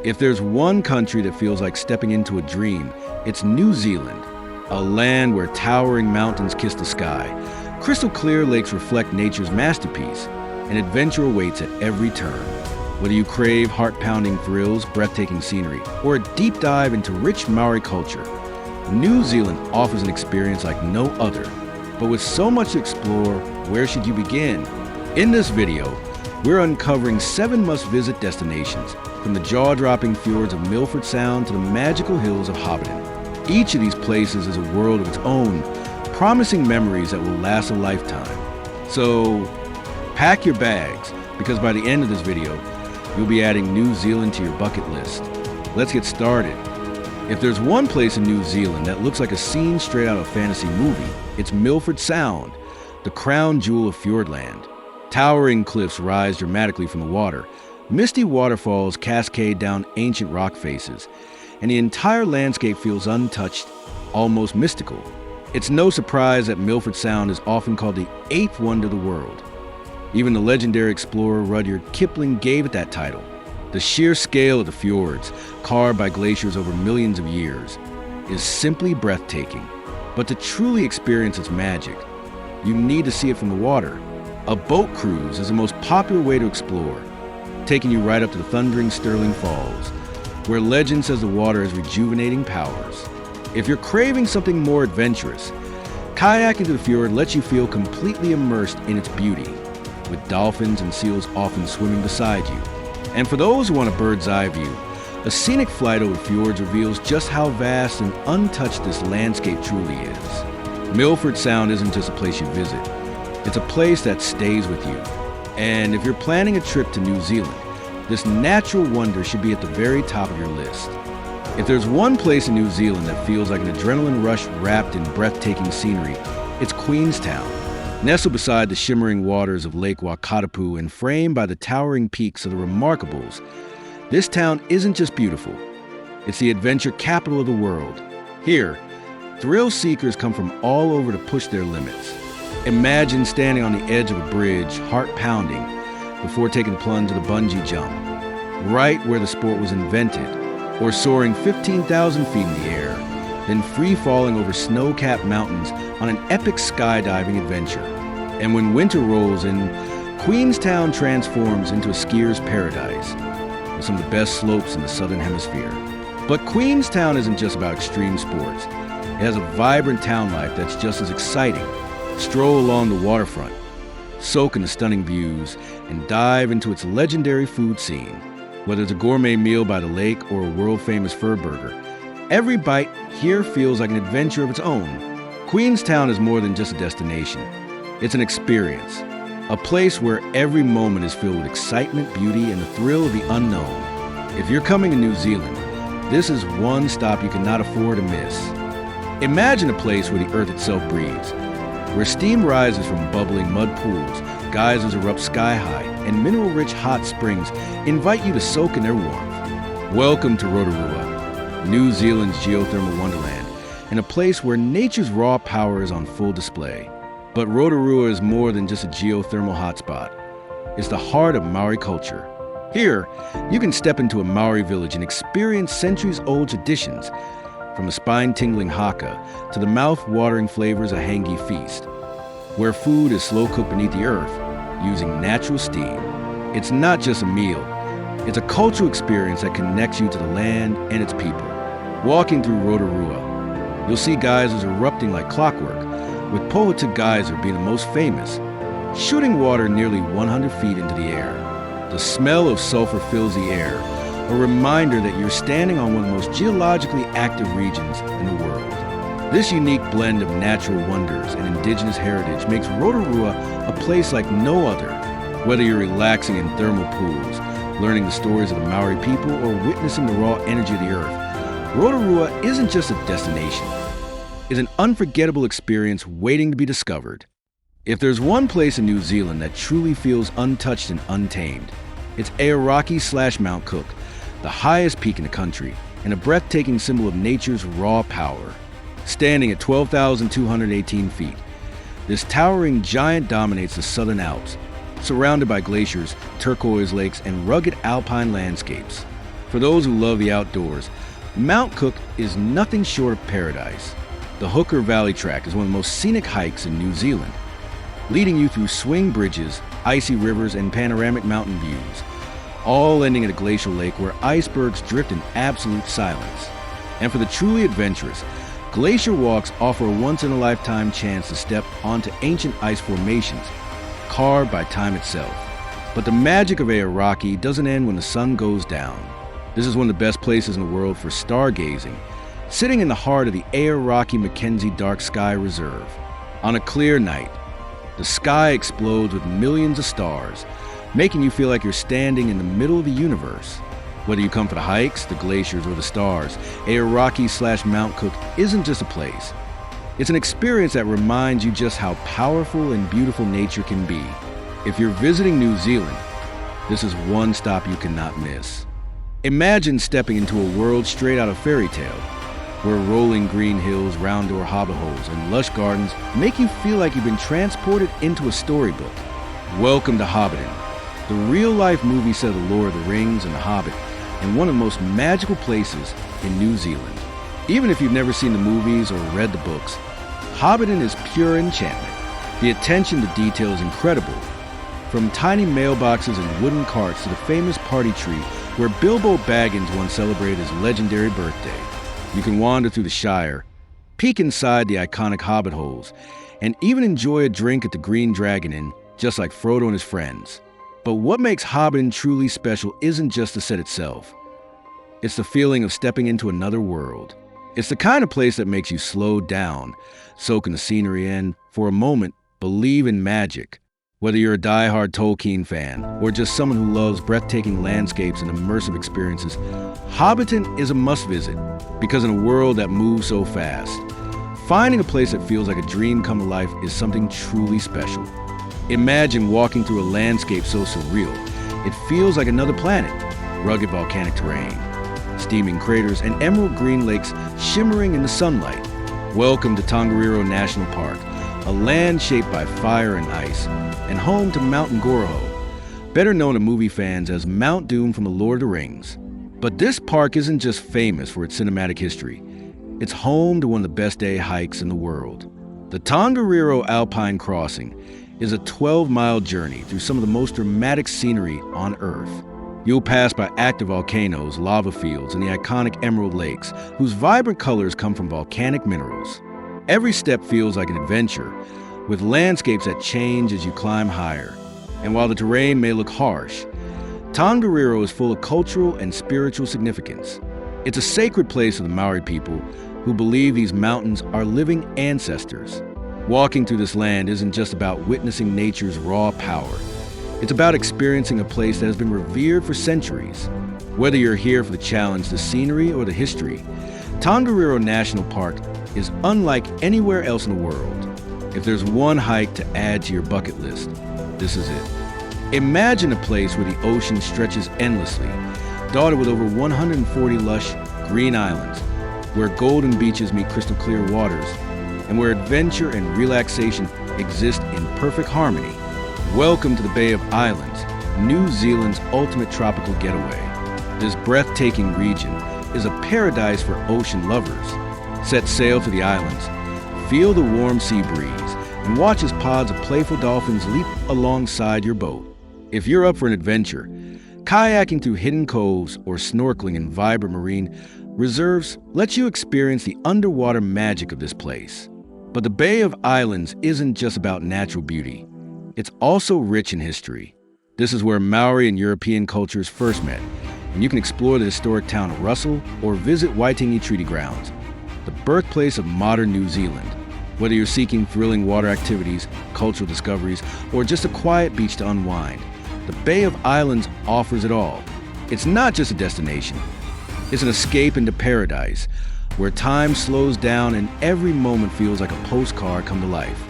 If there's one country that feels like stepping into a dream, it's New Zealand, a land where towering mountains kiss the sky, crystal clear lakes reflect nature's masterpiece, and adventure awaits at every turn. Whether you crave heart-pounding thrills, breathtaking scenery, or a deep dive into rich Maori culture, New Zealand offers an experience like no other. But with so much to explore, where should you begin? In this video, we're uncovering 7 must-visit destinations, from the jaw-dropping fjords of Milford Sound to the magical hills of Hobbiton. Each of these places is a world of its own, promising memories that will last a lifetime. So, pack your bags, because by the end of this video, you'll be adding New Zealand to your bucket list. Let's get started. If there's one place in New Zealand that looks like a scene straight out of a fantasy movie, it's Milford Sound, the crown jewel of Fjordland. Towering cliffs rise dramatically from the water, misty waterfalls cascade down ancient rock faces, and the entire landscape feels untouched, almost mystical. It's no surprise that Milford Sound is often called the 8th wonder of the world. Even the legendary explorer Rudyard Kipling gave it that title. The sheer scale of the fjords, carved by glaciers over millions of years, is simply breathtaking. But to truly experience its magic, you need to see it from the water. A boat cruise is the most popular way to explore, taking you right up to the thundering Stirling Falls, where legend says the water has rejuvenating powers. If you're craving something more adventurous, kayaking to the fjord lets you feel completely immersed in its beauty, with dolphins and seals often swimming beside you. And for those who want a bird's eye view, a scenic flight over fjords reveals just how vast and untouched this landscape truly is. Milford Sound isn't just a place you visit, it's a place that stays with you. And if you're planning a trip to New Zealand, this natural wonder should be at the very top of your list. If there's one place in New Zealand that feels like an adrenaline rush wrapped in breathtaking scenery, it's Queenstown. Nestled beside the shimmering waters of Lake Wakatipu and framed by the towering peaks of the Remarkables, this town isn't just beautiful, it's the adventure capital of the world. Here, thrill seekers come from all over to push their limits. Imagine standing on the edge of a bridge, heart pounding, before taking the plunge of the bungee jump, right where the sport was invented, or soaring 15,000 feet in the air, then free-falling over snow-capped mountains on an epic skydiving adventure. And when winter rolls in, Queenstown transforms into a skier's paradise, with some of the best slopes in the southern hemisphere. But Queenstown isn't just about extreme sports. It has a vibrant town life that's just as exciting. Stroll along the waterfront, soak in the stunning views, and dive into its legendary food scene. Whether it's a gourmet meal by the lake or a world-famous fur burger, every bite here feels like an adventure of its own. Queenstown is more than just a destination. It's an experience, a place where every moment is filled with excitement, beauty, and the thrill of the unknown. If you're coming to New Zealand, this is one stop you cannot afford to miss. Imagine a place where the earth itself breathes, where steam rises from bubbling mud pools, geysers erupt sky-high, and mineral-rich hot springs invite you to soak in their warmth. Welcome to Rotorua, New Zealand's geothermal wonderland, and a place where nature's raw power is on full display. But Rotorua is more than just a geothermal hotspot. It's the heart of Maori culture. Here, you can step into a Maori village and experience centuries-old traditions, from a spine-tingling haka to the mouth-watering flavors of hangi feast, where food is slow-cooked beneath the earth using natural steam. It's not just a meal. It's a cultural experience that connects you to the land and its people. Walking through Rotorua, you'll see geysers erupting like clockwork, with Pohata Geyser being the most famous, shooting water nearly 100 feet into the air. The smell of sulfur fills the air, a reminder that you're standing on one of the most geologically active regions in the world. This unique blend of natural wonders and indigenous heritage makes Rotorua a place like no other. Whether you're relaxing in thermal pools, learning the stories of the Maori people, or witnessing the raw energy of the earth, Rotorua isn't just a destination. It's an unforgettable experience waiting to be discovered. If there's one place in New Zealand that truly feels untouched and untamed, it's Aoraki/Mount Cook, the highest peak in the country, and a breathtaking symbol of nature's raw power. Standing at 12,218 feet, this towering giant dominates the southern Alps, surrounded by glaciers, turquoise lakes, and rugged alpine landscapes. For those who love the outdoors, Mount Cook is nothing short of paradise. The Hooker Valley Track is one of the most scenic hikes in New Zealand, leading you through swing bridges, icy rivers, and panoramic mountain views, all ending at a glacial lake where icebergs drift in absolute silence. And for the truly adventurous, glacier walks offer a once-in-a-lifetime chance to step onto ancient ice formations, carved by time itself. But the magic of Aoraki doesn't end when the sun goes down. This is one of the best places in the world for stargazing, sitting in the heart of the Aoraki Mackenzie Dark Sky Reserve. On a clear night, the sky explodes with millions of stars, making you feel like you're standing in the middle of the universe. Whether you come for the hikes, the glaciers, or the stars, Aoraki/Mount Cook isn't just a place. It's an experience that reminds you just how powerful and beautiful nature can be. If you're visiting New Zealand, this is one stop you cannot miss. Imagine stepping into a world straight out of Fairytale, where rolling green hills, round-door hobbit and lush gardens make you feel like you've been transported into a storybook. Welcome to Hobbiton, the real-life movie set of The Lord of the Rings and The Hobbit, and one of the most magical places in New Zealand. Even if you've never seen the movies or read the books, Hobbiton is pure enchantment. The attention to detail is incredible. From tiny mailboxes and wooden carts to the famous party tree where Bilbo Baggins once celebrated his legendary birthday. You can wander through the Shire, peek inside the iconic hobbit holes, and even enjoy a drink at the Green Dragon Inn, just like Frodo and his friends. But what makes Hobbiton truly special isn't just the set itself. It's the feeling of stepping into another world. It's the kind of place that makes you slow down, soak in the scenery, and, for a moment, believe in magic. Whether you're a die-hard Tolkien fan or just someone who loves breathtaking landscapes and immersive experiences, Hobbiton is a must-visit because in a world that moves so fast, finding a place that feels like a dream come to life is something truly special. Imagine walking through a landscape so surreal, it feels like another planet. Rugged volcanic terrain, steaming craters, and emerald green lakes shimmering in the sunlight. Welcome to Tongariro National Park, a land shaped by fire and ice, and home to Mount Ngoroho, better known to movie fans as Mount Doom from The Lord of the Rings. But this park isn't just famous for its cinematic history. It's home to one of the best day hikes in the world. The Tongariro Alpine Crossing is a 12-mile journey through some of the most dramatic scenery on Earth. You'll pass by active volcanoes, lava fields, and the iconic emerald lakes, whose vibrant colors come from volcanic minerals. Every step feels like an adventure, with landscapes that change as you climb higher. And while the terrain may look harsh, Tongariro is full of cultural and spiritual significance. It's a sacred place for the Māori people who believe these mountains are living ancestors. Walking through this land isn't just about witnessing nature's raw power. It's about experiencing a place that has been revered for centuries. Whether you're here for the challenge, the scenery, or the history, Tongariro National Park is unlike anywhere else in the world. If there's one hike to add to your bucket list, this is it. Imagine a place where the ocean stretches endlessly, dotted with over 140 lush green islands, where golden beaches meet crystal clear waters, and where adventure and relaxation exist in perfect harmony. Welcome to the Bay of Islands, New Zealand's ultimate tropical getaway. This breathtaking region is a paradise for ocean lovers. Set sail to the islands, feel the warm sea breeze, and watch as pods of playful dolphins leap alongside your boat. If you're up for an adventure, kayaking through hidden coves or snorkeling in vibrant marine reserves lets you experience the underwater magic of this place. But the Bay of Islands isn't just about natural beauty. It's also rich in history. This is where Maori and European cultures first met, and you can explore the historic town of Russell or visit Waitangi Treaty Grounds, the birthplace of modern New Zealand. Whether you're seeking thrilling water activities, cultural discoveries, or just a quiet beach to unwind, the Bay of Islands offers it all. It's not just a destination. It's an escape into paradise, where time slows down and every moment feels like a postcard come to life.